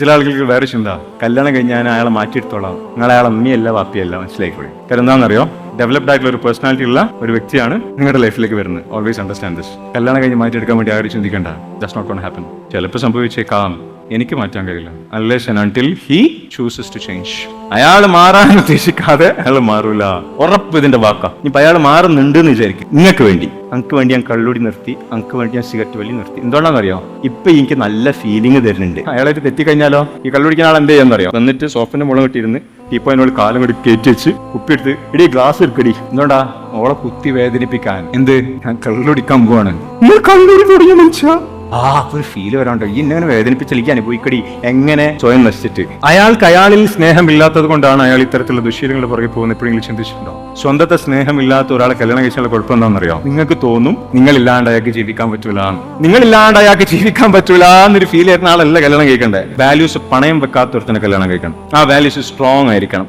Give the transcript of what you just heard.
ചില ആളുകൾക്ക് വേറെ ചിന്ത, കല്യാണം കഴിഞ്ഞാൽ അയാളെ മാറ്റിയെടുത്തോളാം, നിങ്ങൾ അയാളെ അമ്മയല്ല വാപ്പിയല്ല, മനസ്സിലായിക്കോളെ. കാരണം എന്താണെന്നറിയോ, ഡെവലപ്ഡ് ആയിട്ടുള്ള ഒരു പേഴ്സണാലിറ്റി ഉള്ള ഒരു വ്യക്തിയാണ് നിങ്ങളുടെ ലൈഫിലേക്ക് വരുന്നത്. Always understand this. കല്യാണം കഴിഞ്ഞ് മാറ്റിയെടുക്കാൻ വേണ്ടി ആരും ചിന്തിക്കേണ്ട. Just not gonna happen. ചിലപ്പോൾ സംഭവിച്ചേക്കാം, എനിക്ക് മാറ്റാൻ കഴിയില്ല. Unless and until he chooses to change. അയാൾ മാറാൻ ഉദ്ദേശിക്കാതെ അയാൾ മാറൂല. ഉറപ്പ് ഇതിന്റെ വാക്കാ. ഇപ്പൊ അയാൾ മാറുന്നുണ്ട് എന്ന് വിചാരിക്കും, നിങ്ങൾക്ക് വേണ്ടി. അങ്ക് വേണ്ടി ഞാൻ കള്ളുടി നിർത്തി, അങ്ക് വേണ്ടി ഞാൻ സിഗരറ്റ് വലി നിർത്തി. എന്തുകൊണ്ടാണെന്നറിയോ, ഇപ്പൊ എനിക്ക് നല്ല ഫീലിംഗ് തരുന്നുണ്ട്. അയാളായിട്ട് തെറ്റിക്കഴിഞ്ഞാലോ ഈ കള്ളുടിക്കുന്ന ആൾ എന്ത് ചെയ്യാന്നറിയോ, വന്നിട്ട് സോഫിന്റെ മുളക് കിട്ടിയിരുന്ന് ഇപ്പൊ എന്നോട് കാലം കൂടി കയറ്റി വെച്ച് കുപ്പിയെടുത്ത് ഇടി ഗ്ലാസ് എടുക്കടി. എന്തുകൊണ്ടാ, ഓളെ കുത്തി വേദനിപ്പിക്കാൻ. എന്ത്, ഞാൻ കള്ളുടിക്കാൻ പോവാണ്. കള്ളുടി തുടങ്ങിയ മനുഷ്യ ഒരു ഫീല് വരാണ്ടോ, ഈ ഇങ്ങനെ വേദനിപ്പിച്ചെനിക്ക് അനുഭവിക്കടി. എങ്ങനെ സ്വയം നശിച്ചിട്ട്. അയാളിൽ സ്നേഹമില്ലാത്തത് കൊണ്ടാണ് അയാൾ ഇത്തരത്തിലുള്ള ദുശ്ശീലങ്ങളുടെ പുറകെ പോകുന്നത്. എപ്പോഴെങ്കിലും ചിന്തിച്ചിട്ടുണ്ടോ? സ്വന്തത്തെ സ്നേഹമില്ലാത്ത ഒരാളെ കല്യാണം കഴിച്ചാലുള്ള കുഴപ്പം എന്താണെന്നറിയോ, നിങ്ങൾക്ക് തോന്നും നിങ്ങളില്ലാണ്ട് അയാൾക്ക് ജീവിക്കാൻ പറ്റൂല. നിങ്ങളില്ലാണ്ട് അയാൾക്ക് ജീവിക്കാൻ പറ്റൂല എന്നൊരു ഫീൽ ചെയ്യുന്ന ആളല്ല കല്യാണം കഴിക്കണ്ടേ. വാല്യൂസ് പണയം വെക്കാത്ത ഒരുത്തന്നെ കല്യാണം കഴിക്കണം. ആ വാല്യൂസ് സ്ട്രോങ് ആയിരിക്കണം.